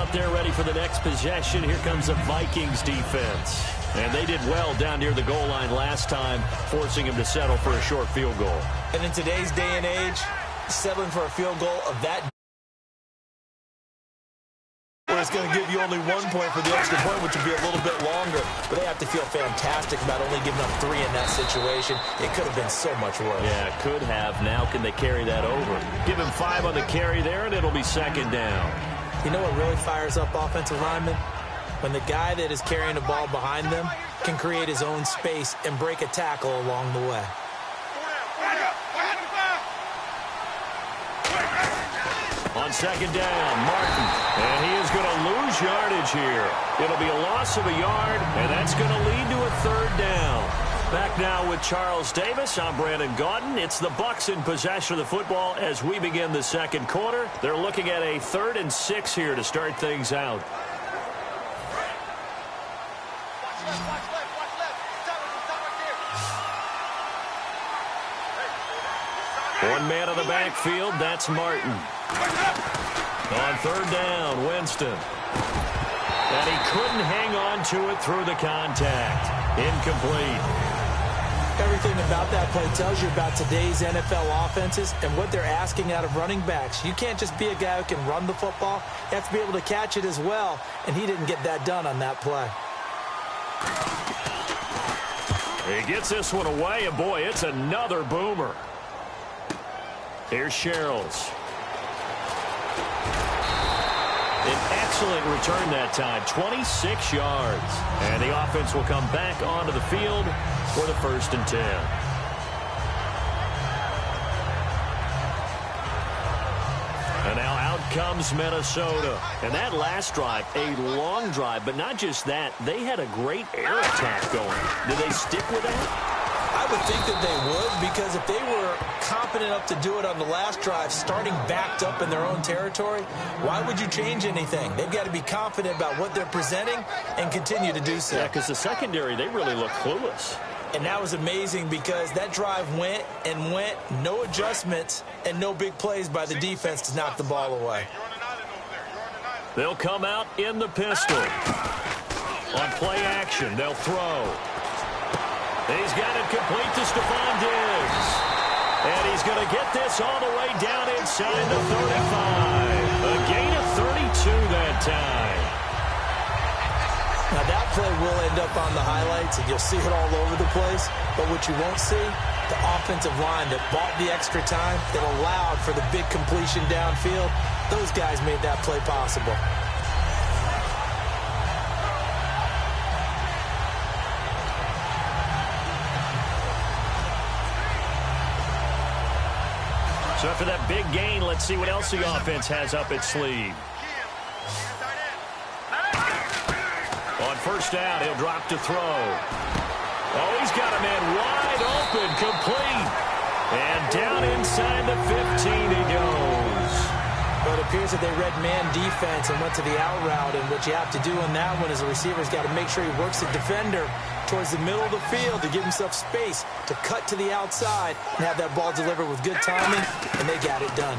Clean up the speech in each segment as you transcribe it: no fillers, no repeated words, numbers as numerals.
out there ready for the next possession. Here comes the Vikings defense. And they did well down near the goal line last time, forcing him to settle for a short field goal. And in today's day and age, settling for a field goal of that where it's going to give you only 1 point for the extra point, which would be a little bit longer. But they have to feel fantastic about only giving up 3 in that situation. It could have been so much worse. Yeah, could have. Now can they carry that over? Give him 5 on the carry there, and it'll be second down. You know what really fires up offensive linemen? When the guy that is carrying the ball behind them can create his own space and break a tackle along the way. On second down, Martin. And he is going to lose yardage here. It'll be a loss of a yard, and that's going to lead to a third down. Back now with Charles Davis. I'm Brandon Gaudin. It's the Bucs in possession of the football as we begin the second quarter. They're looking at a 3rd and 6 here to start things out. One man on the backfield, that's Martin. On third down, Winston. And he couldn't hang on to it through the contact. Incomplete. Everything about that play tells you about today's NFL offenses and what they're asking out of running backs. You can't just be a guy who can run the football. You have to be able to catch it as well, and he didn't get that done on that play. He gets this one away, and boy, it's another boomer. Here's Sherrills. An excellent return that time, 26 yards. And the offense will come back onto the field for the 1st and 10. And now out comes Minnesota. And that last drive, a long drive, but not just that. They had a great air attack going. Did they stick with that? I would think that they would, because if they were confident enough to do it on the last drive, starting backed up in their own territory, why would you change anything? They've got to be confident about what they're presenting and continue to do so. Yeah, because the secondary, they really look clueless. And that was amazing because that drive went and went, no adjustments, and no big plays by the defense to knock the ball away. They'll come out in the pistol. On play action, they'll throw. He's got it complete to Stephon Diggs. And he's going to get this all the way down inside the 35. A gain of 32 that time. Now that play will end up on the highlights, and you'll see it all over the place. But what you won't see, the offensive line that bought the extra time, that allowed for the big completion downfield, those guys made that play possible. So after that big gain, let's see what else the offense has up its sleeve. On first down, he'll drop to throw. Oh, he's got a man wide open, complete. And down inside the 15 he goes. But it appears that they read man defense and went to the out route. And what you have to do on that one is the receiver's got to make sure he works the defender towards the middle of the field to give himself space to cut to the outside and have that ball delivered with good timing, and they got it done.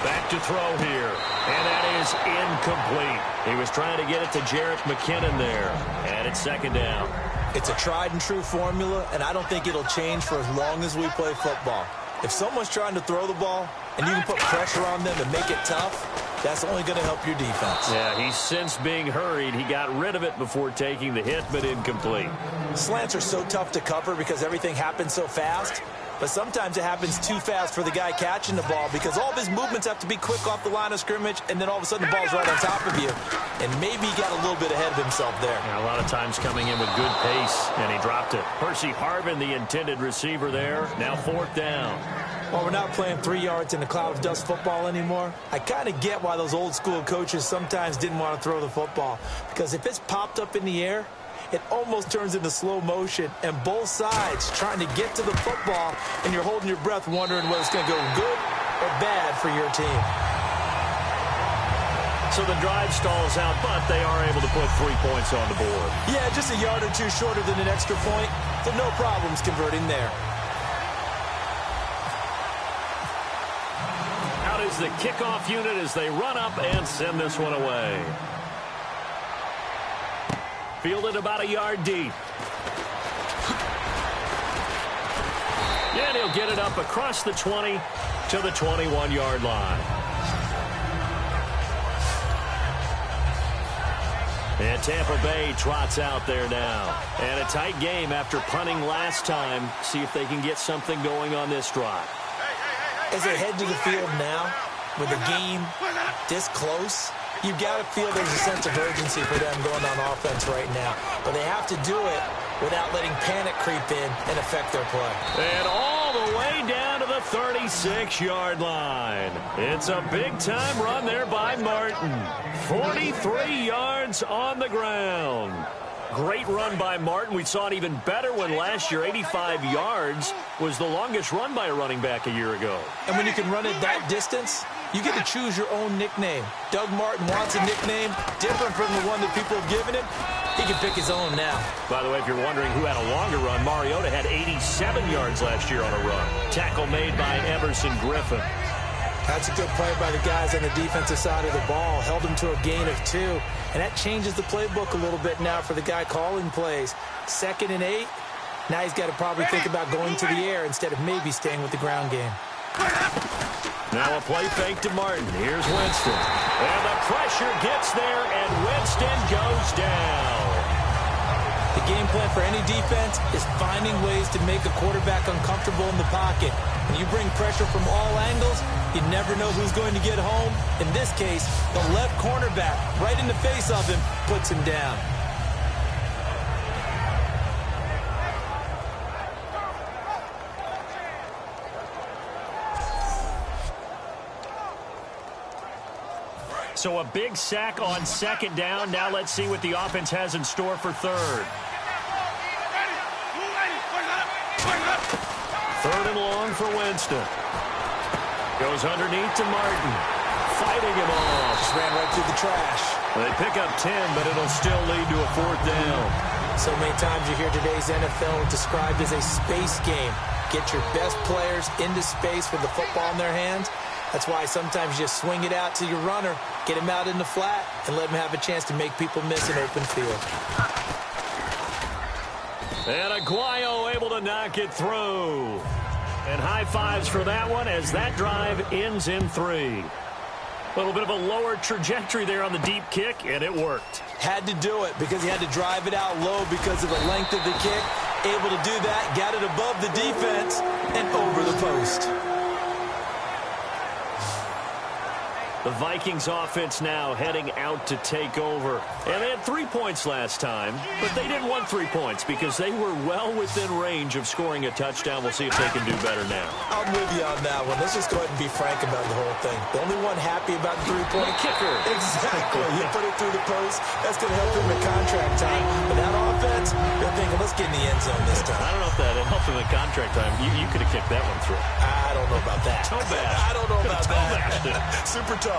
Back to throw here, and that is incomplete. He was trying to get it to Jerick McKinnon there, and it's second down. It's a tried-and-true formula, and I don't think it'll change for as long as we play football. If someone's trying to throw the ball and you can put pressure on them and make it tough, that's only going to help your defense. Yeah, he's since being hurried. He got rid of it before taking the hit, but incomplete. Slants are so tough to cover because everything happens so fast. But sometimes it happens too fast for the guy catching the ball because all of his movements have to be quick off the line of scrimmage, and then all of a sudden the ball's right on top of you. And maybe he got a little bit ahead of himself there. Yeah, a lot of times coming in with good pace, and he dropped it. Percy Harvin, the intended receiver there. Now 4th down. While we're not playing 3 yards in a cloud of dust football anymore, I kind of get why those old school coaches sometimes didn't want to throw the football. Because if it's popped up in the air, it almost turns into slow motion, and both sides trying to get to the football, and you're holding your breath wondering whether it's going to go good or bad for your team. So the drive stalls out, but they are able to put 3 points on the board. Yeah, just a yard or two shorter than an extra point, so no problems converting there. Out is the kickoff unit as they run up and send this one away. Fielded about a yard deep. And he'll get it up across the 20 to the 21-yard line. And Tampa Bay trots out there now. And a tight game after punting last time. See if they can get something going on this drive. As they head to the field now, with the game this close, you've got to feel there's a sense of urgency for them going on offense right now. But they have to do it without letting panic creep in and affect their play. And all the way down to the 36-yard line. It's a big-time run there by Martin. 43 yards on the ground. Great run by Martin. We saw it even better when last year 85 yards was the longest run by a running back a year ago. And when you can run it that distance, you get to choose your own nickname. Doug Martin wants a nickname different from the one that people have given him. He can pick his own now. By the way, if you're wondering who had a longer run, Mariota had 87 yards last year on a run. Tackle made by Everson Griffin. That's a good play by the guys on the defensive side of the ball. Held him to a gain of 2. And that changes the playbook a little bit now for the guy calling plays. 2nd and 8. Now he's got to probably think about going to the air instead of maybe staying with the ground game. Now a play fake to Martin. Here's Winston. And the pressure gets there, and Winston goes down. The game plan for any defense is finding ways to make a quarterback uncomfortable in the pocket. When you bring pressure from all angles, you never know who's going to get home. In this case, the left cornerback, right in the face of him, puts him down. So a big sack on 2nd down. Now let's see what the offense has in store for 3rd. 3rd and long for Winston. Goes underneath to Martin. Fighting him off. Just ran right through the trash. They pick up 10, but it'll still lead to a 4th down. So many times you hear today's NFL described as a space game. Get your best players into space with the football in their hands. That's why sometimes you just swing it out to your runner, get him out in the flat, and let him have a chance to make people miss an open field. And Aguayo able to knock it through. And high fives for that one as that drive ends in 3. A little bit of a lower trajectory there on the deep kick, and it worked. Had to do it because he had to drive it out low because of the length of the kick. Able to do that, got it above the defense, and over the post. The Vikings offense now heading out to take over. And they had 3 points last time, but they didn't want 3 points because they were well within range of scoring a touchdown. We'll see if they can do better now. I'm with you on that one. Let's just go ahead and be frank about the whole thing. The only one happy about the 3-point kicker. Exactly. You put it through the post. That's going to help him in contract time. But that offense, they're thinking, let's get in the end zone this time. I don't know if that helped him in contract time. You could have kicked that one through. I don't know about that. I don't know about that. Super tough.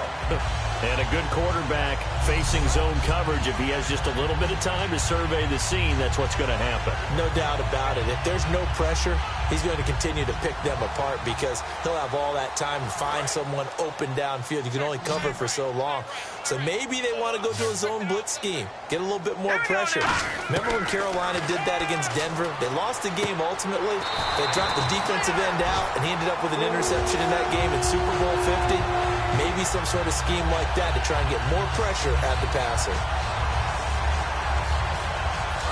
And a good quarterback facing zone coverage. If he has just a little bit of time to survey the scene, that's what's going to happen. No doubt about it. If there's no pressure, he's going to continue to pick them apart because he'll have all that time to find someone open downfield. You can only cover for so long. So maybe they want to go to a zone blitz scheme, get a little bit more pressure. Remember when Carolina did that against Denver? They lost the game ultimately. They dropped the defensive end out, and he ended up with an interception in that game in Super Bowl 50. Maybe some sort of scheme like that to try and get more pressure at the passer.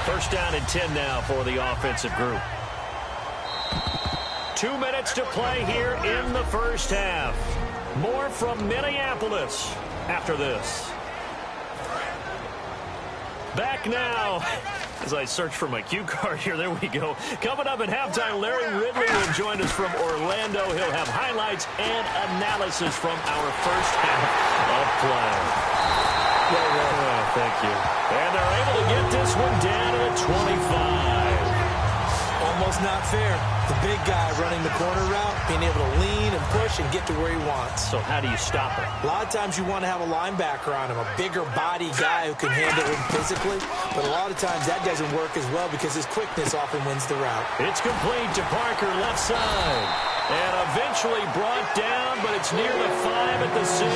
1st down and 10 now for the offensive group. 2 minutes to play here in the 1st half. More from Minneapolis after this. Back now. As I search for my cue card here, there we go. Coming up at halftime, Larry Ridley will join us from Orlando. He'll have highlights and analysis from our 1st half of play. Oh, thank you. And they're able to get this one down to the 25. Almost not fair. The big guy running the corner route, being able to lean and push and get to where he wants. So how do you stop it? A lot of times you want to have a linebacker on him, a bigger body guy who can handle him physically. But a lot of times that doesn't work as well because his quickness often wins the route. It's complete to Parker, left side. And eventually brought down, but it's near the 5 at the 6.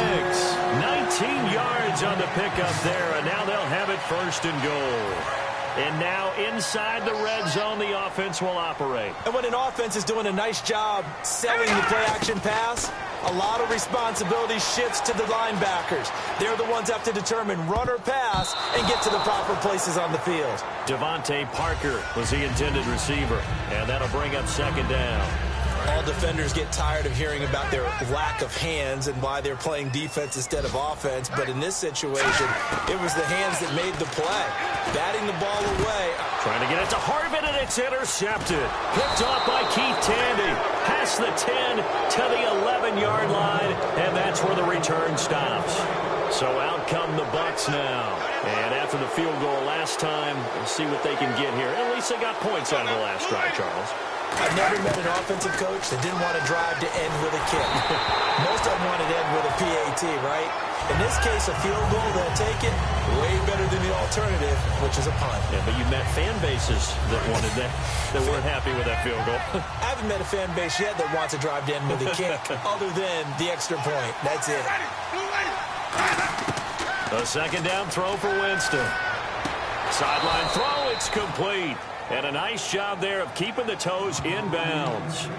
19 yards on the pickup there, and now they'll have it first and goal. And now inside the red zone, the offense will operate. And when an offense is doing a nice job selling the play-action pass, a lot of responsibility shifts to the linebackers. They're the ones that have to determine run or pass and get to the proper places on the field. Devontae Parker was the intended receiver, and that'll bring up second down. All defenders get tired of hearing about their lack of hands and why they're playing defense instead of offense. But in this situation, it was the hands that made the play. Batting the ball away. Trying to get it to Harvin, and it's intercepted. Picked off by Keith Tandy. Past the 10 to the 11-yard line, and that's where the return stops. So out come the Bucs now. And after the field goal last time, we'll see what they can get here. At least they got points out of the last drive, Charles. I've never met an offensive coach that didn't want to drive to end with a kick. Most of them want to end with a PAT, right? In this case, a field goal, they'll take it way better than the alternative, which is a punt. Yeah, but you met fan bases that wanted that weren't happy with that field goal. I haven't met a fan base yet that wants to drive to end with a kick other than the extra point. That's it. A second down throw for Winston. Sideline throw, it's complete. And a nice job there of keeping the toes in bounds.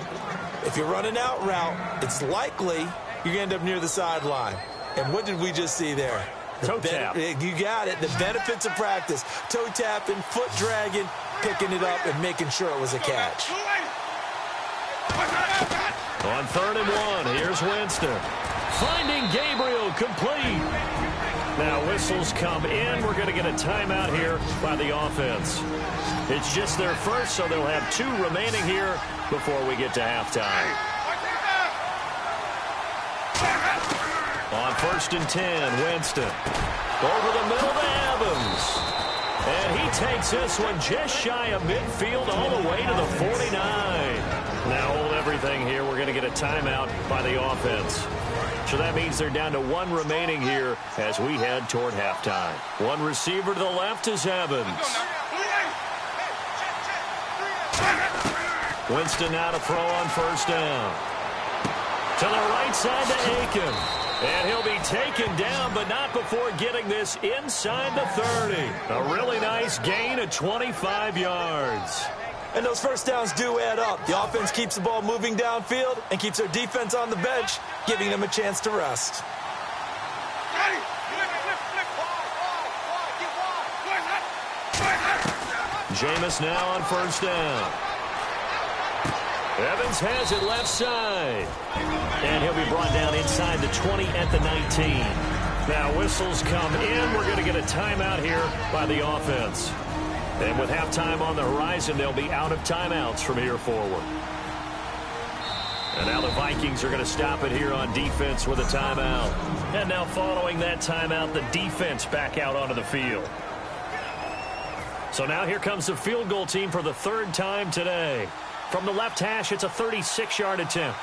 If you're running out route, it's likely you're going to end up near the sideline. And what did we just see there? Toe tap. You got it. The benefits of practice. Toe tapping, foot dragging, picking it up, and making sure it was a catch. On 3rd and 1, here's Winston. Finding Gabriel, complete. Now whistles come in. We're going to get a timeout here by the offense. It's just their first, so they'll have 2 remaining here before we get to halftime. On 1st and 10, Winston. Over the middle to Evans. And he takes this one just shy of midfield all the way to the 49. Now hold everything here. We're going to get a timeout by the offense. So that means they're down to 1 remaining here as we head toward halftime. One receiver to the left is Evans. Winston now to throw on 1st down. To the right side to Aiken. And he'll be taken down, but not before getting this inside the 30. A really nice gain of 25 yards. And those first downs do add up. The offense keeps the ball moving downfield and keeps their defense on the bench, giving them a chance to rest. Jameis now on 1st down. Evans has it left side. And he'll be brought down inside the 20 at the 19. Now whistles come in. We're going to get a timeout here by the offense. And with halftime on the horizon, they'll be out of timeouts from here forward. And now the Vikings are going to stop it here on defense with a timeout. And now following that timeout, the defense back out onto the field. So now here comes the field goal team for the 3rd time today. From the left hash, it's a 36-yard attempt.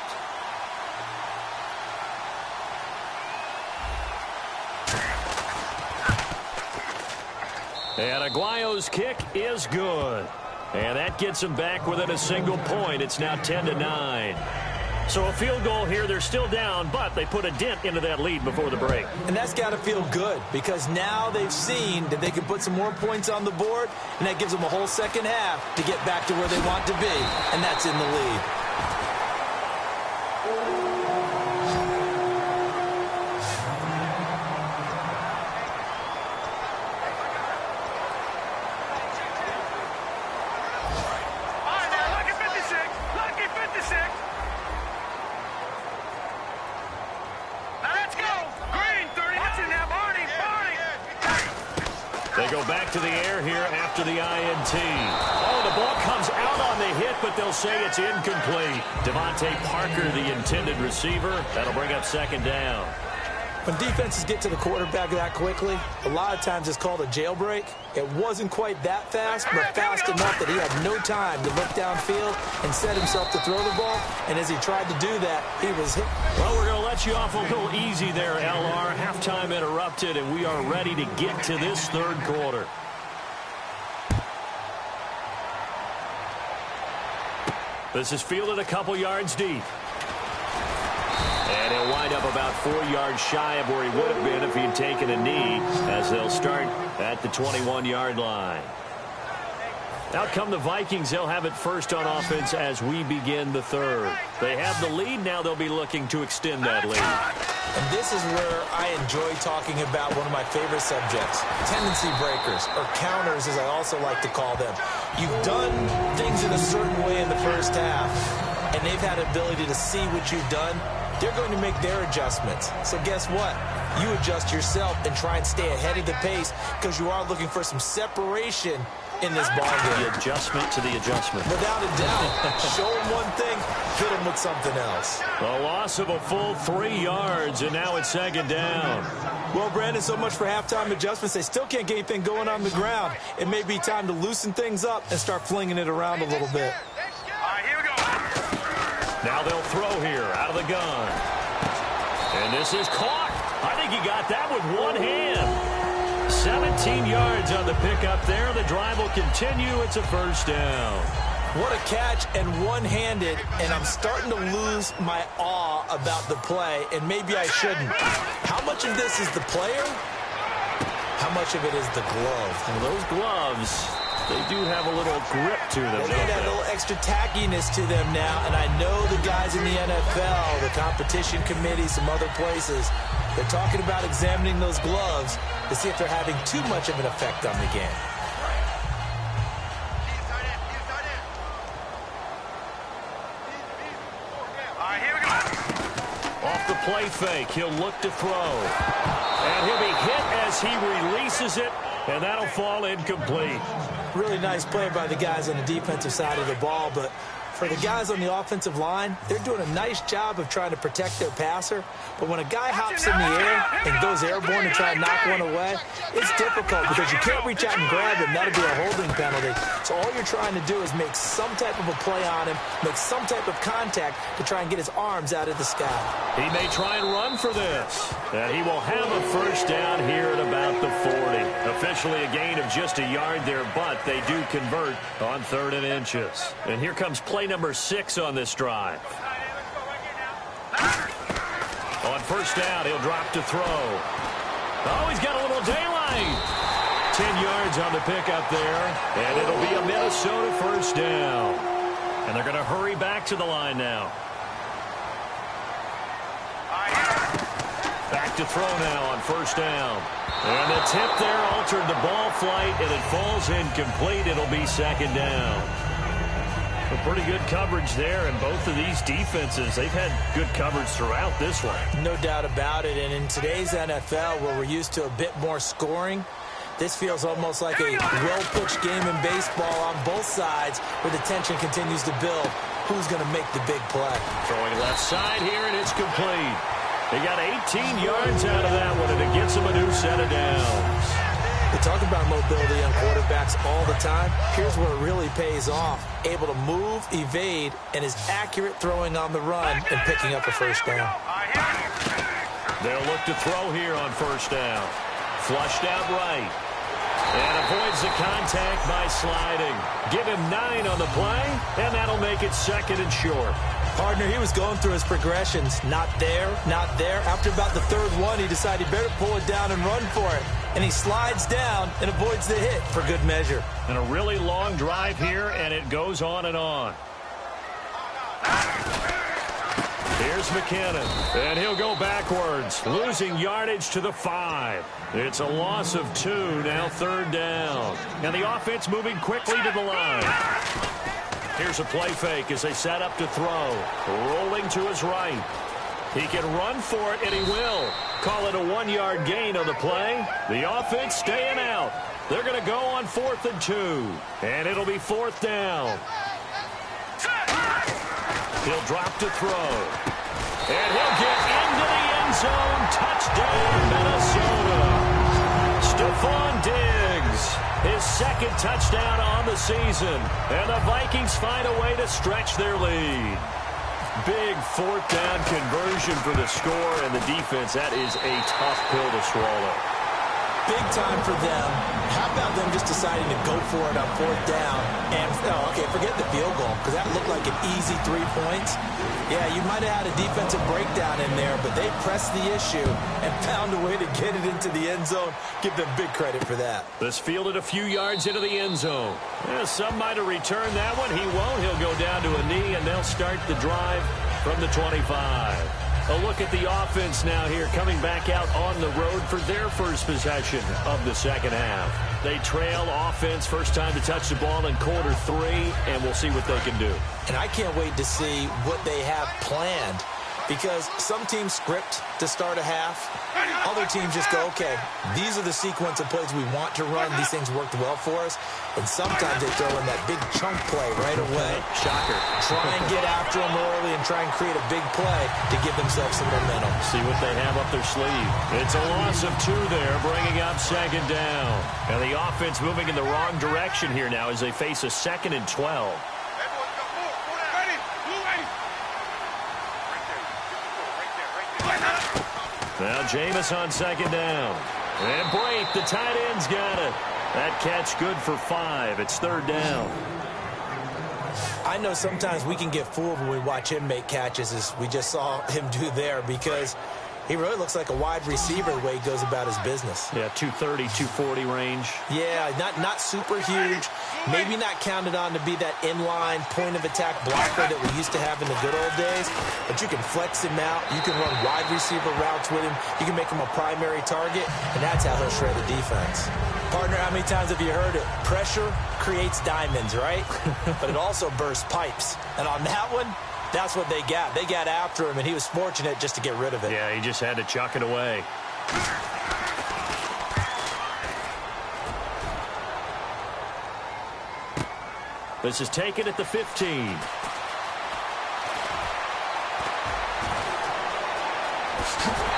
And Aguayo's kick is good. And that gets him back within a single point. It's now 10-9. So a field goal here. They're still down, but they put a dent into that lead before the break. And that's got to feel good because now they've seen that they can put some more points on the board, and that gives them a whole second half to get back to where they want to be, and that's in the lead. They go back to the air here after the INT. Oh, the ball comes out on the hit, but they'll say it's incomplete. Devontae Parker, the intended receiver. That'll bring up 2nd down. When defenses get to the quarterback that quickly, a lot of times it's called a jailbreak. It wasn't quite that fast, but fast enough that he had no time to look downfield and set himself to throw the ball. And as he tried to do that, he was hit. Well, we're going to let you off a little easy there, LR. Halftime interrupted, and we are ready to get to this 3rd quarter. This is fielded a couple yards deep. And he'll wind up about 4 yards shy of where he would have been if he'd taken a knee, as they'll start at the 21-yard line. Out come the Vikings. They'll have it first on offense as we begin the third. They have the lead. Now they'll be looking to extend that lead. And this is where I enjoy talking about one of my favorite subjects, tendency breakers, or counters as I also like to call them. You've done things in a certain way in the first half, and they've had the ability to see what you've done. They're going to make their adjustments. So guess what? You adjust yourself and try and stay ahead of the pace because you are looking for some separation in this ball game. The adjustment to the adjustment. Without a doubt. Show them one thing, hit them with something else. A loss of a full 3 yards, and now it's second down. Well, Brandon, so much for halftime adjustments. They still can't get anything going on the ground. It may be time to loosen things up and start flinging it around a little bit. All right, here we go. Now they'll throw here out of the gun. And this is caught. I think he got that with one hand. 17 yards on the pickup there. The drive will continue. It's a first down. What a catch, and one-handed, and I'm starting to lose my awe about the play, and maybe I shouldn't. How much of this is the player? How much of it is the glove? And those gloves, they do have a little grip to them. They get a little extra tackiness to them now, and I know the guys in the NFL, the competition committee, some other places, they're talking about examining those gloves to see if they're having too much of an effect on the game. All right, here we go. Off the play fake, he'll look to throw. And he'll be hit as he releases it, and that'll fall incomplete. Really nice play by the guys on the defensive side of the ball, but for the guys on the offensive line, they're doing a nice job of trying to protect their passer. But when a guy hops in the air and goes airborne to try and knock one away, it's difficult because you can't reach out and grab him. That'll be a holding penalty. So all you're trying to do is make some type of a play on him, make some type of contact to try and get his arms out of the sky. He may try and run for this. And he will have a first down here at about the 40. Officially a gain of just a yard there, but they do convert on 3rd and inches. And here comes play number 6 on this drive. On first down, he'll drop to throw. Oh, he's got a little daylight. 10 yards on the pickup there, and it'll be a Minnesota first down. And they're going to hurry back to the line now. Back to throw now on first down. And the tip there altered the ball flight, and it falls incomplete. It'll be second down. A pretty good coverage there, and both of these defenses, they've had good coverage throughout this one. No doubt about it, and in today's NFL, where we're used to a bit more scoring, this feels almost like a well-pitched game in baseball on both sides, where the tension continues to build. Who's going to make the big play? Throwing left side here, and it's complete. They got 18 yards out of that one, and it gets them a new set of downs. We talk about mobility on quarterbacks all the time. Here's where it really pays off. Able to move, evade, and is accurate throwing on the run and picking up a first down. They'll look to throw here on first down. Flushed out right. And avoids the contact by sliding. Give him 9 on the play, and that'll make it 2nd and short. Partner, he was going through his progressions. Not there, not there. After about the 3rd one, he decided he better pull it down and run for it. And he slides down and avoids the hit for good measure. And a really long drive here, and it goes on and on. Here's McKinnon, and he'll go backwards, losing yardage to the 5. It's a loss of 2, now 3rd down. And the offense moving quickly to the line. Here's a play fake as they set up to throw. Rolling to his right. He can run for it, and he will. Call it a 1-yard gain on the play. The offense staying out. They're going to go on 4th and 2. And it'll be 4th down. He'll drop to throw. And he'll get into the end zone. Touchdown, Minnesota. Stephon Diggs, his 2nd touchdown on the season. And the Vikings find a way to stretch their lead. Big 4th down conversion for the score, and the defense, that is a tough pill to swallow. big time for them. How about them just deciding to go for it on 4th down? And, okay, forget the field goal, because that looked like an easy 3 points. Yeah, you might have had a defensive breakdown in there, but they pressed the issue and found a way to get it into the end zone. Give them big credit for that. This fielded a few yards into the end zone. Yeah, some might have returned that one. He won't. He'll go down to a knee, and they'll start the drive from the 25. A look at the offense now here, coming back out on the road for their first possession of the second half. They trail offense, first time to touch the ball in quarter 3, and we'll see what they can do. And I can't wait to see what they have planned, because some teams script to start a half. Other teams just go, okay, these are the sequence of plays we want to run. These things worked well for us. And sometimes they throw in that big chunk play right away. Shocker. Try and get after them early and try and create a big play to give themselves some momentum. See what they have up their sleeve. It's a loss of 2 there, bringing up 2nd down. And the offense moving in the wrong direction here now as they face a 2nd and 12. Now Jameis on 2nd down. And Brate, the tight end's got it. That catch good for 5. It's 3rd down. I know sometimes we can get fooled when we watch him make catches, as we just saw him do there, because he really looks like a wide receiver the way he goes about his business. Yeah, 230, 240 range. Yeah, not super huge. Maybe not counted on to be that inline point-of-attack blocker that we used to have in the good old days. But you can flex him out. You can run wide receiver routes with him. You can make him a primary target, and that's how he'll shred the defense. Partner, how many times have you heard it? Pressure creates diamonds, right? But it also bursts pipes. And on that one, that's what they got. They got after him, and he was fortunate just to get rid of it. Yeah, he just had to chuck it away. This is taken at the 15.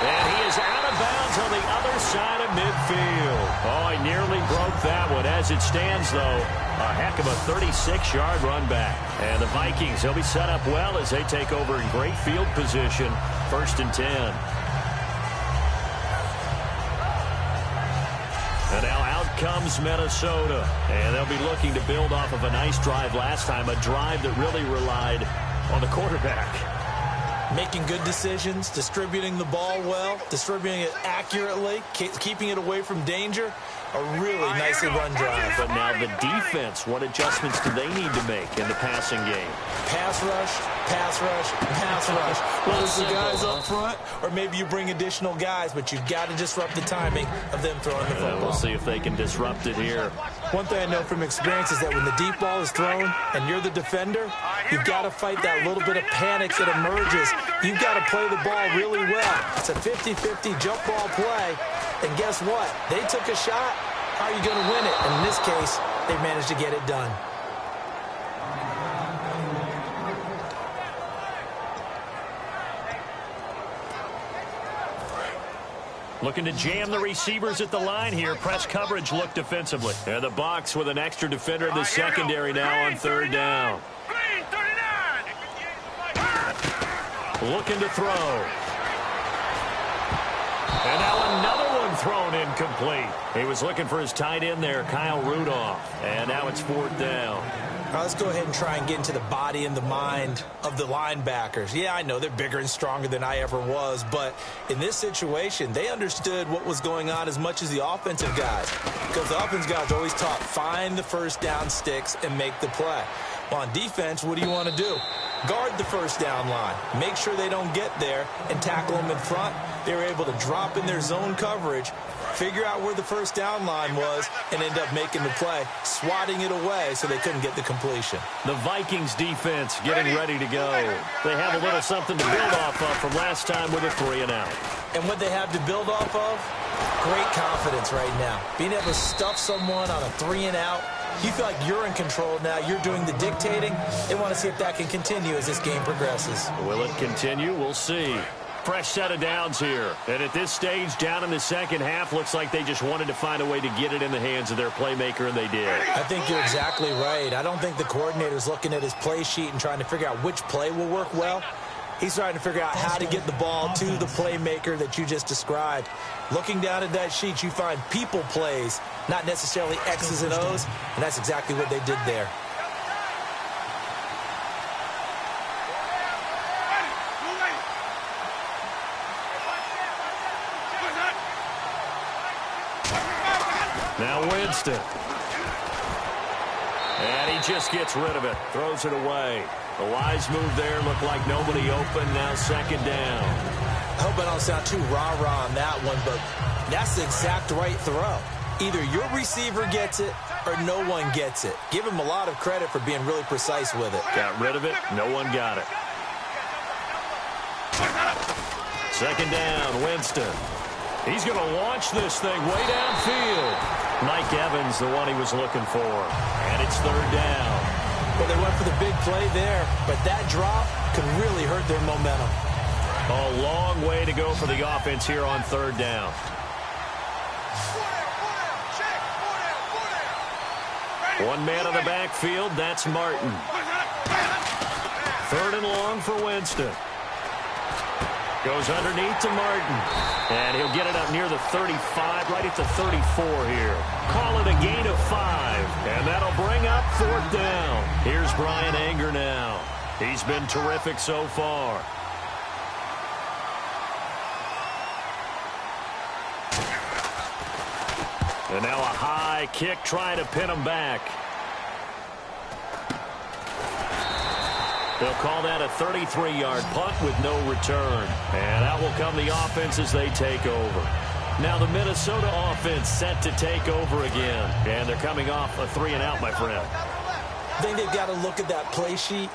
And he is out of bounds on the other side of midfield. Oh, he nearly broke that one. As it stands, though, a heck of a 36-yard run back. And the Vikings, they'll be set up well as they take over in great field position. 1st and 10. And now out comes Minnesota. And they'll be looking to build off of a nice drive last time, a drive that really relied on the quarterback. Making good decisions, distributing the ball well, distributing it accurately, keeping it away from danger. A really nicely run drive. But now the defense, what adjustments do they need to make in the passing game? Pass rush, pass rush, pass rush. Whether it's the guys up front or maybe you bring additional guys, but you've got to disrupt the timing of them throwing the football. We'll see if they can disrupt it here. One thing I know from experience is that when the deep ball is thrown and you're the defender, you've got to fight that little bit of panic that emerges. You've got to play the ball really well. It's a 50-50 jump ball play. And guess what? They took a shot. How are you going to win it? And in this case, they managed to get it done. Looking to jam the receivers at the line here. Press coverage look defensively. And the box with an extra defender in the secondary now on 3rd down. Looking to throw. And now another one thrown incomplete. He was looking for his tight end there, Kyle Rudolph. And now it's 4th down. Now let's go ahead and try and get into the body and the mind of the linebackers. Yeah, I know they're bigger and stronger than I ever was, but in this situation, they understood what was going on as much as the offensive guys. Because the offensive guys always taught, find the first down sticks and make the play. Well, on defense, what do you want to do? Guard the first down line. Make sure they don't get there and tackle them in front. They were able to drop in their zone coverage, figure out where the first down line was, and end up making the play, swatting it away so they couldn't get the completion. The Vikings defense getting ready to go. They have a little something to build off of from last time with a 3-and-out. And what they have to build off of? Great confidence right now. Being able to stuff someone on a 3-and-out. You feel like you're in control now. You're doing the dictating. They want to see if that can continue as this game progresses. Will it continue? We'll see. Fresh set of downs here. And at this stage, down in the second half, looks like they just wanted to find a way to get it in the hands of their playmaker, and they did. I think you're exactly right. I don't think the coordinator's looking at his play sheet and trying to figure out which play will work well. He's trying to figure out how to get the ball to the playmaker that you just described. Looking down at that sheet, you find people plays, not necessarily X's and O's, and that's exactly what they did there. Now Winston. And he just gets rid of it. Throws it away. A wise move there. Looked like nobody open. Now second down. I hope I don't sound too rah-rah on that one, but that's the exact right throw. Either your receiver gets it or no one gets it. Give him a lot of credit for being really precise with it. Got rid of it. No one got it. Second down, Winston. He's going to launch this thing way downfield. Mike Evans, the one he was looking for. And it's third down. Well, they went for the big play there, but that drop could really hurt their momentum. A long way to go for the offense here on third down. One man in the backfield, that's Martin. Third and long for Winston. Goes underneath to Martin. And he'll get it up near the 35, right at the 34 here. Call it a gain of 5. And that'll bring up fourth down. Here's Brian Anger now. He's been terrific so far. And now a high kick trying to pin him back. They'll call that a 33-yard punt with no return. And out will come the offense as they take over. Now the Minnesota offense set to take over again. And they're coming off a 3-and-out, my friend. I think they've got to look at that play sheet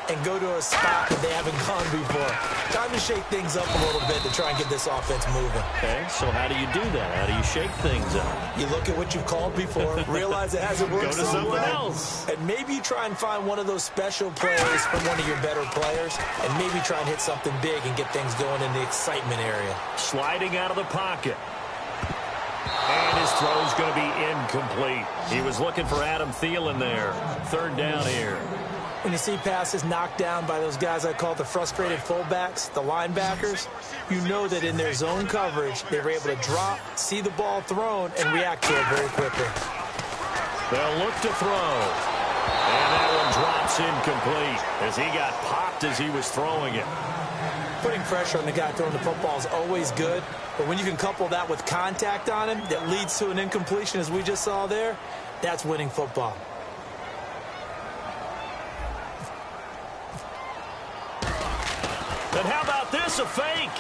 and go to a spot that they haven't gone before. Time to shake things up a little bit to try and get this offense moving. Okay, so how do you do that? How do you shake things up? You look at what you've called before, realize it hasn't worked Go to something well, else. and maybe try and find one of those special plays from one of your better players, and maybe try and hit something big and get things going in the excitement area. Sliding out of the pocket. And his throw's going to be incomplete. He was looking for Adam Thielen there. Third down here. When you see passes knocked down by those guys I call the frustrated fullbacks, the linebackers, you know that in their zone coverage, they were able to drop, see the ball thrown, and react to it very quickly. They'll look to throw. And that one drops incomplete as he got popped as he was throwing it. Putting pressure on the guy throwing the football is always good, but when you can couple that with contact on him that leads to an incompletion, as we just saw there, that's winning football. And how about this, a fake?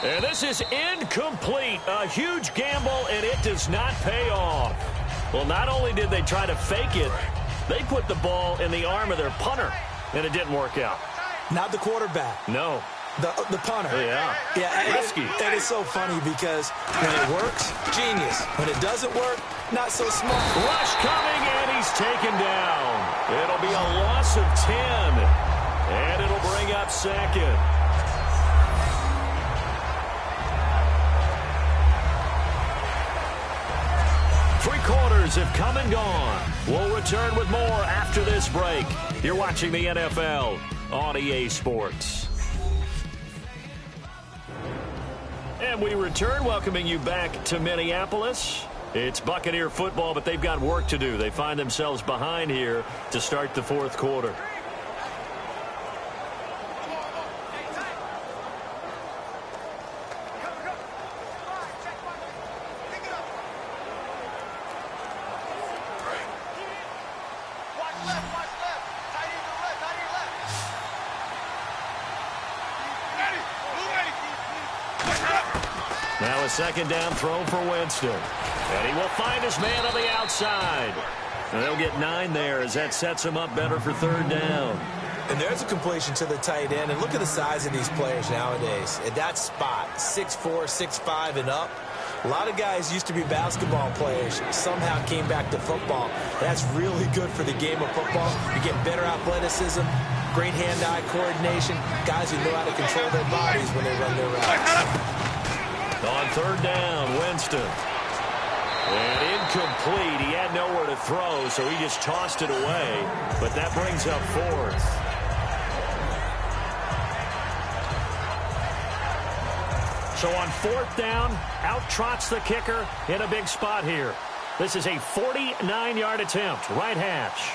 And this is incomplete. A huge gamble, and it does not pay off. Well, not only did they try to fake it, they put the ball in the arm of their punter, and it didn't work out. Not the quarterback. No. The punter. Yeah. Risky. And it's so funny because when it works, genius. When it doesn't work, not so smart. Rush coming, and he's taken down. It'll be a loss of 10. And it'll bring up second. Three quarters have come and gone. We'll return with more after this break. You're watching the NFL on EA Sports. And we return, welcoming you back to Minneapolis. It's Buccaneer football, but they've got work to do. They find themselves behind here to start the fourth quarter. Now a second down throw for Winston. And he will find his man on the outside. And they'll get 9 there as that sets him up better for third down. And there's a completion to the tight end. And look at the size of these players nowadays. At that spot, 6'4", 6'5", and up. A lot of guys used to be basketball players, somehow came back to football. That's really good for the game of football. You get better athleticism, great hand-eye coordination, guys who know how to control their bodies when they run their routes. On third down, Winston. And incomplete. He had nowhere to throw, so he just tossed it away. But that brings up fourth. So on 4th down, out trots the kicker in a big spot here. This is a 49-yard attempt, right hash.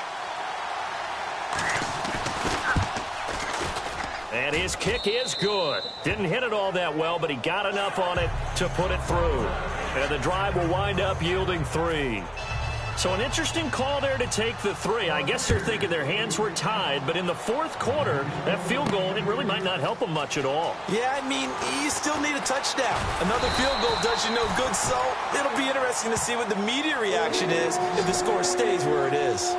And his kick is good. Didn't hit it all that well, but he got enough on it to put it through. And the drive will wind up yielding 3. So an interesting call there to take the 3. I guess they're thinking their hands were tied, but in the 4th quarter, that field goal, it really might not help them much at all. Yeah, I mean, you still need a touchdown. Another field goal does you no good, so it'll be interesting to see what the media reaction is if the score stays where it is.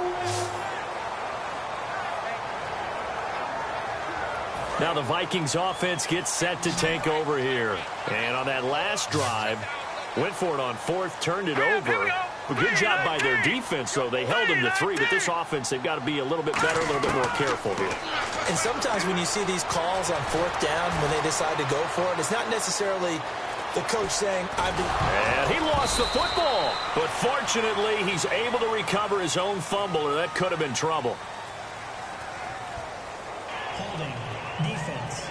Now the Vikings offense gets set to take over here. And on that last drive, went for it on 4th, turned it over. A good job by their defense, though. They held them to 3, but this offense, they've got to be a little bit better, a little bit more careful here. And sometimes when you see these calls on 4th down, when they decide to go for it, it's not necessarily the coach saying, And he lost the football. But fortunately, he's able to recover his own fumble, or that could have been trouble. Holding. Defense.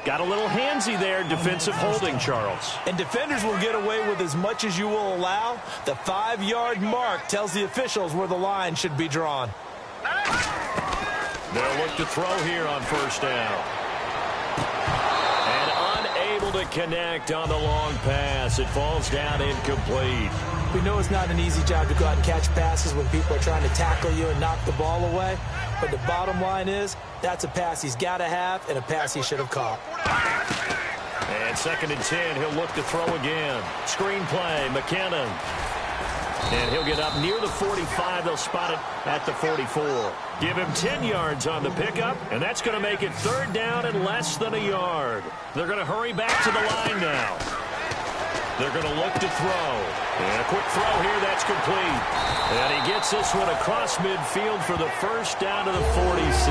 Got a little handsy there, defensive holding, Charles. And defenders will get away with as much as you will allow. The 5-yard mark tells the officials where the line should be drawn. They'll look to throw here on 1st down. And unable to connect on the long pass. It falls down incomplete. We know it's not an easy job to go out and catch passes when people are trying to tackle you and knock the ball away. But the bottom line is, that's a pass he's got to have and a pass he should have caught. And 2nd and 10, he'll look to throw again. Screen play, McKinnon. And he'll get up near the 45. They'll spot it at the 44. Give him 10 yards on the pickup, and that's going to make it 3rd down and less than a yard. They're going to hurry back to the line now. They're going to look to throw. And a quick throw here, that's complete. And he gets this one across midfield for the 1st down to the 46.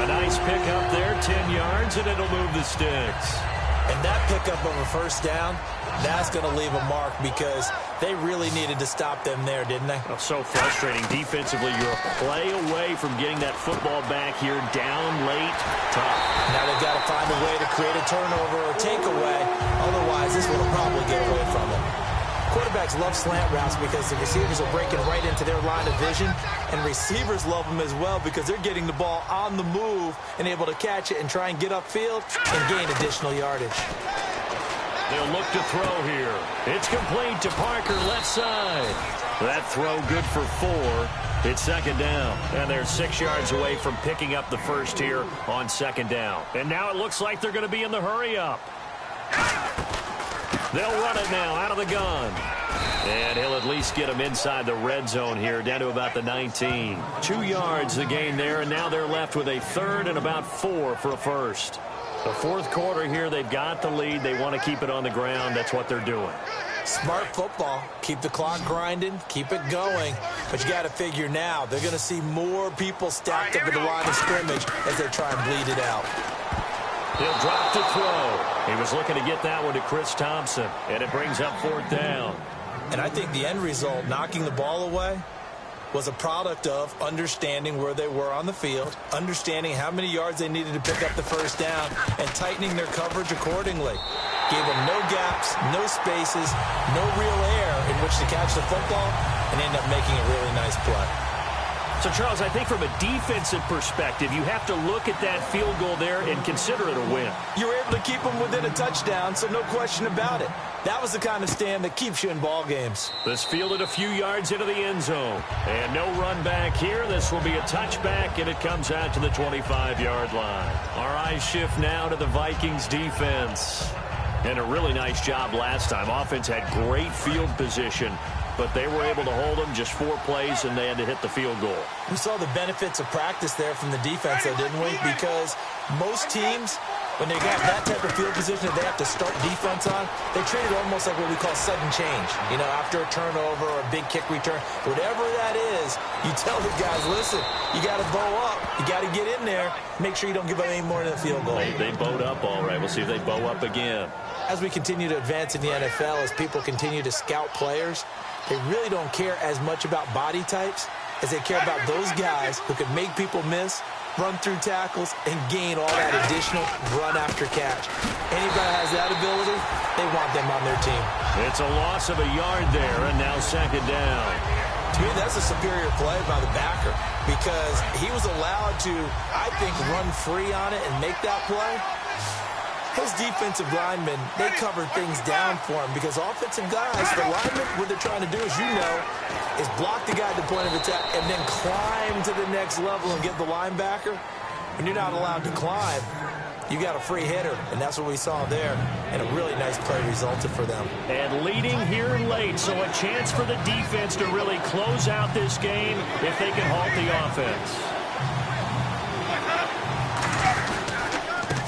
A nice pickup there, 10 yards, and it'll move the sticks. And that pickup of a 1st down, that's going to leave a mark because they really needed to stop them there, didn't they? Oh, so frustrating. Defensively, you're a play away from getting that football back here, down late, tough. Now they've got to find a way to create a turnover or takeaway. Otherwise, this one will probably get away from them. Quarterbacks love slant routes because the receivers are breaking right into their line of vision, and receivers love them as well because they're getting the ball on the move and able to catch it and try and get upfield and gain additional yardage. They'll look to throw here. It's complete to Parker, left side. That throw good for 4. It's 2nd down, and they're 6 yards away from picking up the 1st here on 2nd down. And now it looks like they're going to be in the hurry-up. They'll run it now out of the gun. And he'll at least get them inside the red zone here, down to about the 19. 2 yards the gain there, and now they're left with a 3rd and about 4 for a 1st. The 4th quarter here, they've got the lead. They want to keep it on the ground. That's what they're doing. Smart football. Keep the clock grinding. Keep it going. But you got to figure now, they're going to see more people stacked up at the line of scrimmage as they try and bleed it out. He'll drop to throw. He was looking to get that one to Chris Thompson, and it brings up 4th down. And I think the end result, knocking the ball away, was a product of understanding where they were on the field, understanding how many yards they needed to pick up the 1st down, and tightening their coverage accordingly. Gave them no gaps, no spaces, no real air in which to catch the football, and end up making a really nice play. So, Charles, I think from a defensive perspective, you have to look at that field goal there and consider it a win. You were able to keep them within a touchdown, so no question about it. That was the kind of stand that keeps you in ball games. This fielded a few yards into the end zone. And no run back here. This will be a touchback, and it comes out to the 25-yard line. Our eyes shift now to the Vikings defense. And a really nice job last time. Offense had great field position, but they were able to hold them just 4 plays, and they had to hit the field goal. We saw the benefits of practice there from the defense, though, didn't we? Because most teams, when they got that type of field position that they have to start defense on, they treat it almost like what we call sudden change. You know, after a turnover or a big kick return, whatever that is, you tell the guys, listen, you got to bow up. You got to get in there. Make sure you don't give up any more than a field goal. They bowed up all right. We'll see if they bow up again. As we continue to advance in the NFL, as people continue to scout players, they really don't care as much about body types as they care about those guys who can make people miss run through tackles, and gain all that additional run after catch. Anybody that has that ability, they want them on their team. It's a loss of a yard there, and now second down. To me, that's a superior play by the backer because he was allowed to, I think, run free on it and make that play. His defensive linemen, they covered things down for him because offensive guys, the linemen, what they're trying to do, as you know, is block the guy at the point of attack and then climb to the next level and get the linebacker. When you're not allowed to climb, you got a free hitter, and that's what we saw there, and a really nice play resulted for them. And leading here late, so a chance for the defense to really close out this game if they can halt the offense.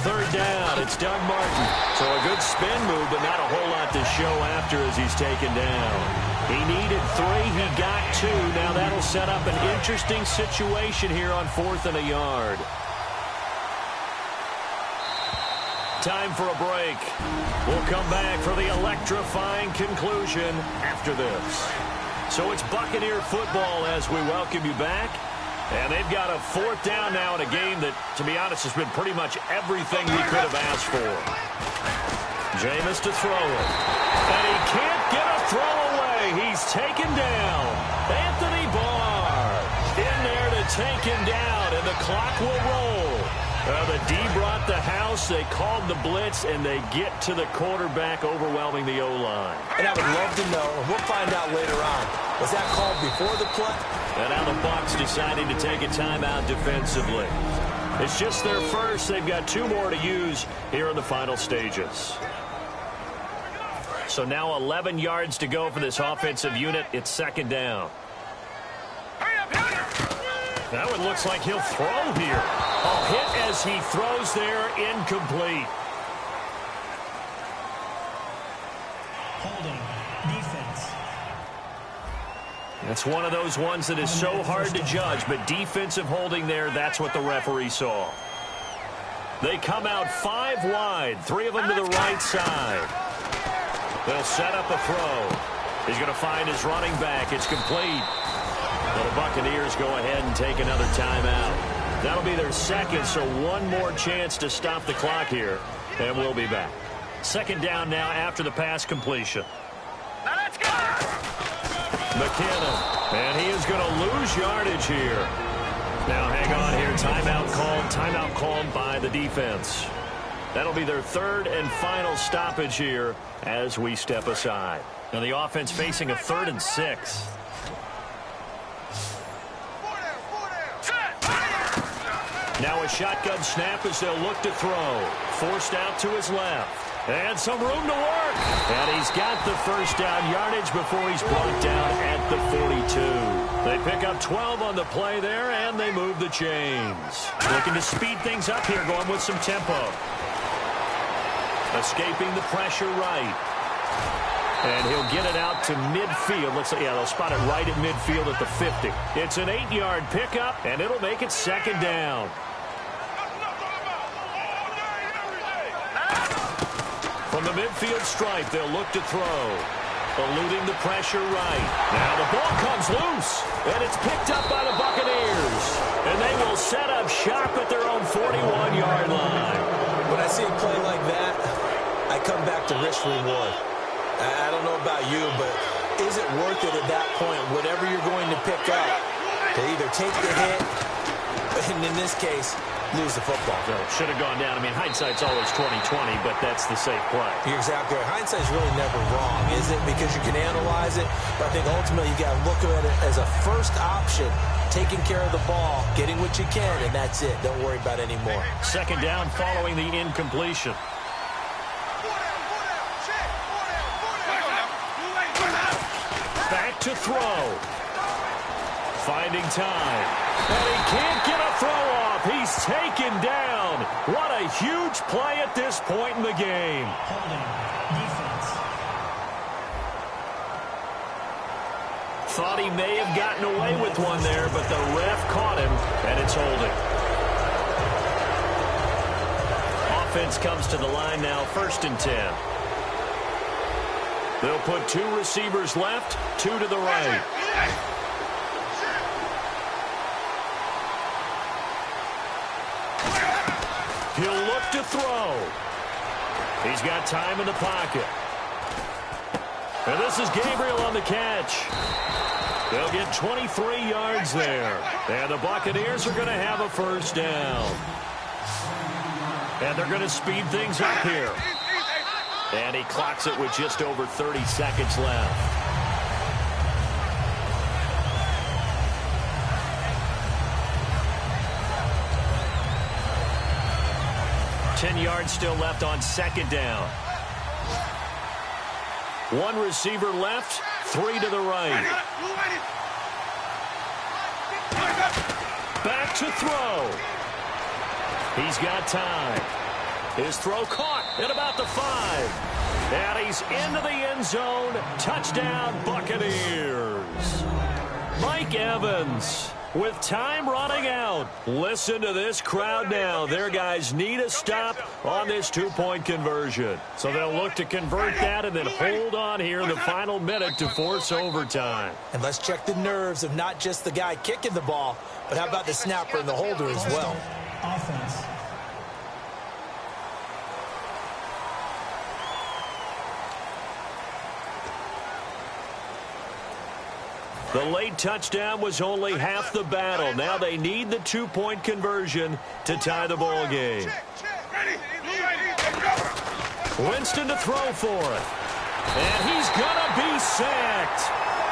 Third down, it's Doug Martin. So a good spin move, but not a whole lot to show after as he's taken down. He needed 3, he got 2. Now that'll set up an interesting situation here on 4th and a yard. Time for a break. We'll come back for the electrifying conclusion after this. So it's Buccaneer football as we welcome you back. And they've got a 4th down now in a game that, to be honest, has been pretty much everything we could have asked for. Jameis to throw it. And he can't get a throw away. He's taken down. Anthony Barr in there to take him down, and the clock will roll. The D brought the house. They called the blitz, and they get to the quarterback, overwhelming the O-line. And I would love to know, and we'll find out later on, was that called before the play? And now the Bucs deciding to take a timeout defensively. It's just their first. They've got 2 more to use here in the final stages. So now 11 yards to go for this offensive unit. It's second down. That one looks like he'll throw here. A hit as he throws there, incomplete. Holding. Defense. That's one of those ones that is so hard to judge, but defensive holding there, that's what the referee saw. They come out 5 wide, 3 of them to the right side. They'll set up a throw. He's going to find his running back. It's complete. Well, the Buccaneers go ahead and take another timeout. That'll be their second, so one more chance to stop the clock here, and we'll be back. Second down now after the pass completion. Now let's go! McKinnon, and he is going to lose yardage here. Now hang on here. Timeout called by the defense. That'll be their 3rd and final stoppage here as we step aside. Now the offense facing a 3rd and 6. Now a shotgun snap as they'll look to throw. Forced out to his left. And some room to work. And he's got the first down yardage before he's brought down at the 42. They pick up 12 on the play there, and they move the chains. Looking to speed things up here, going with some tempo. Escaping the pressure right. And he'll get it out to midfield. Looks like, yeah, they'll spot it right at midfield at the 50. It's an 8-yard pickup, and it'll make it second down. From the midfield stripe, they'll look to throw. Eluding the pressure right. Now the ball comes loose, and it's picked up by the Buccaneers. And they will set up shop at their own 41-yard line. When I see a play like that, I come back to risk reward. I don't know about you, but is it worth it at that point, whatever you're going to pick up, to either take the hit, and in this case, lose the football? So should have gone down. I mean, hindsight's always 20/20, but that's the safe play. You're exactly right. Hindsight's really never wrong, is it? Because you can analyze it, but I think ultimately you got to look at it as a first option, taking care of the ball, getting what you can, and that's it. Don't worry about any more. Second down following the incompletion. Back to throw. Finding time. And he can't get a throw off. He's taken down. What a huge play at this point in the game. Holding. Defense. Thought he may have gotten away with one there, but the ref caught him, and it's holding. Offense comes to the line now, 1st and 10. They'll put 2 receivers left, 2 to the right. He'll look to throw. He's got time in the pocket. And this is Gabriel on the catch. They'll get 23 yards there. And the Buccaneers are going to have a first down. And they're going to speed things up here. And he clocks it with just over 30 seconds left. Ten yards still left on second down. One receiver left, three to the right. Back to throw. He's got time. His throw caught at about the 5. And he's into the end zone. Touchdown, Buccaneers. Mike Evans with time running out. Listen to this crowd now. Their guys need a stop on this two-point conversion. So they'll look to convert that and then hold on here in the final minute to force overtime. And let's check the nerves of not just the guy kicking the ball, but how about the snapper and the holder as well. Offense. The late touchdown was only half the battle. Now they need the two-point conversion to tie the ball game. Winston to throw for it. And he's going to be sacked.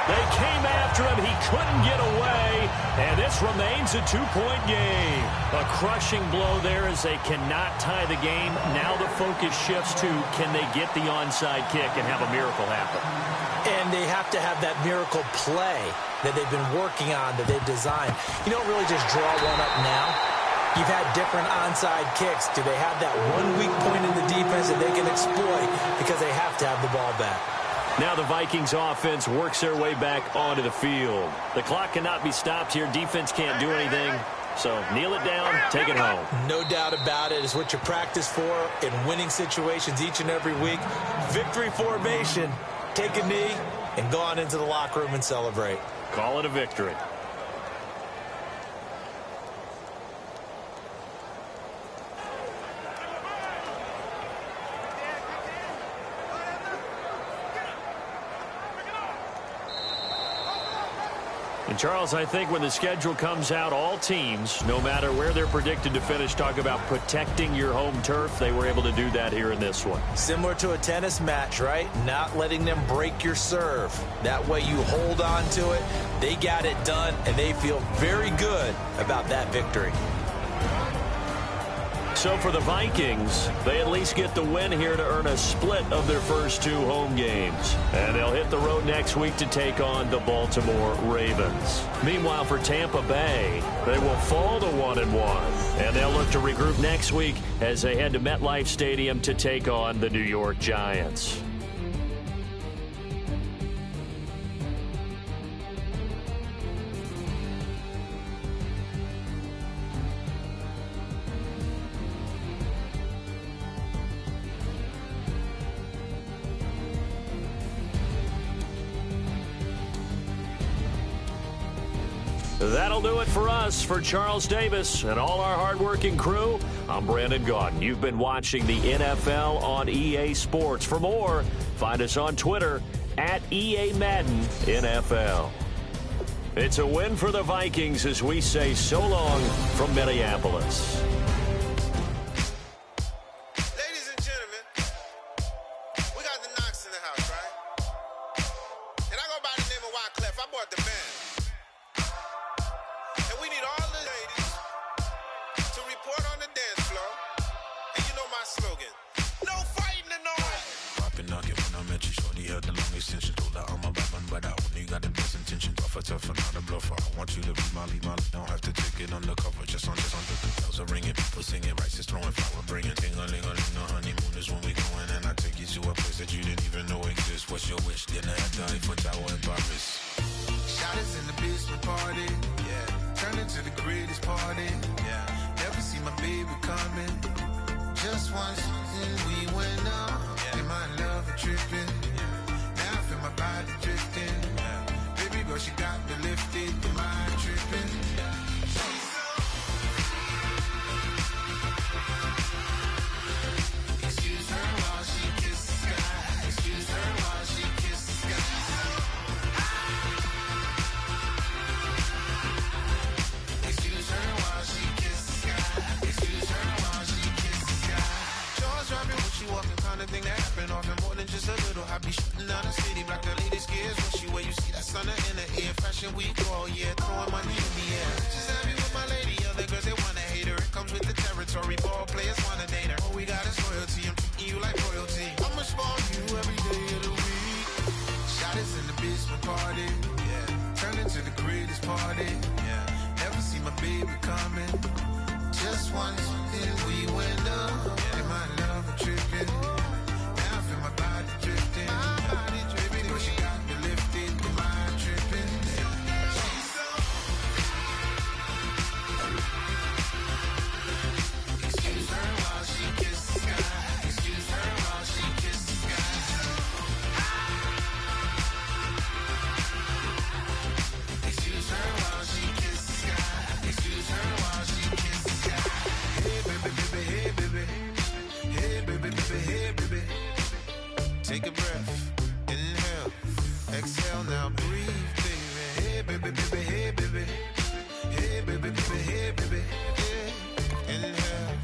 They came after him. He couldn't get away. And this remains a two-point game. A crushing blow there as they cannot tie the game. Now the focus shifts to can they get the onside kick and have a miracle happen. And they have to have that miracle play that they've been working on, that they've designed. You don't really just draw one up now. You've had different onside kicks. Do they have that one weak point in the defense that they can exploit because they have to have the ball back? Now the Vikings offense works their way back onto the field. The clock cannot be stopped here. Defense can't do anything. So kneel it down, take it home. No doubt about it. It's what you practice for in winning situations each and every week. Victory formation. Take a knee and go on into the locker room and celebrate. Call it a victory. And Charles, I think when the schedule comes out, all teams, no matter where they're predicted to finish, talk about protecting your home turf. They were able to do that here in this one. Similar to a tennis match, right? Not letting them break your serve. That way you hold on to it. They got it done, and they feel very good about that victory. So for the Vikings, they at least get the win here to earn a split of their first two home games. And they'll hit the road next week to take on the Baltimore Ravens. Meanwhile, for Tampa Bay, they will fall to 1-1. And they'll look to regroup next week as they head to MetLife Stadium to take on the New York Giants. That'll do it for us. For Charles Davis and all our hardworking crew, I'm Brandon Gaudin. You've been watching the NFL on EA Sports. For more, find us on Twitter at EA Madden NFL. It's a win for the Vikings as we say so long from Minneapolis. Ladies and gentlemen, we got the Knox in the house, right? And I go by the name of Wyclef. I bought the band. And we need all the ladies to report on the dance floor. And you know my slogan, no fighting in no way. Poppin' nugget when I met you, shorty had the long extension. Told her I'm a bad man, but I only got the best intention. Tough and not a bluffer. I want you to be my lead, don't have to take it undercover. Just on the bells are ringing, people singing, rice is throwing, flower bringing. Ting-a-ling-a-ling, the honeymoon is when we going, and I take you to a place that you didn't even know exists. What's your wish? Dinner at the Eiffel Tower in Paris. Shot us in the basement party, yeah. Turn into the greatest party, yeah. Never see my baby coming. Just once, and we went up. Yeah. Am I in love or tripping? Yeah. Now I feel my body drifting. Yeah. Baby girl, she got me lifted. Am I tripping? Yeah. a little hobby, shooting out the city, block the latest gears. When she wear, you see that sun in the air. Fashion week all year, throwing money in the air. Just happy with my lady, other girls they wanna hate her. It comes with the territory, ball players wanna date her. All we got is loyalty, I'm treating you like royalty. I'ma spoil you every day of the week. Shot is in the basement party, yeah. Turn into the greatest party, yeah. Never see my baby coming. Just once, then we went up. And my love was tripping. Now I feel my body drifting. Baby, but she got me lifted. The mind tripping. She's so. Excuse her while she kisses the sky. Excuse her while she kisses the sky. Excuse her while she kisses the sky. Excuse her while she kisses the sky. Hey baby, baby, hey baby. Hey baby, baby, hey baby. Take a breath, inhale, exhale, now breathe, baby. Hey baby, baby, hey baby. Hey baby, baby, hey baby. Hey, inhale,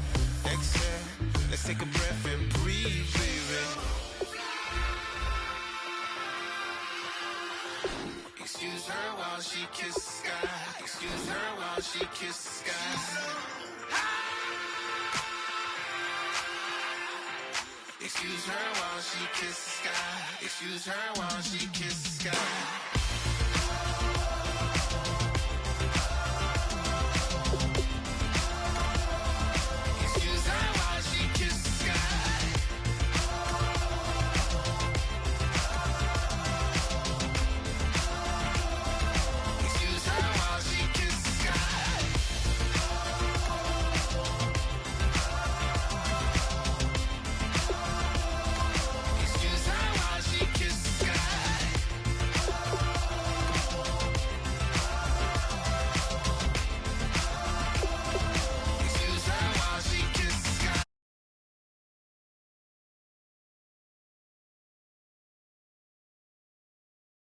exhale. Let's take a breath and breathe, baby. Excuse her while she kisses the sky. Excuse her while she kisses the sky. Excuse her while she kisses the sky. Excuse her while she kisses the sky.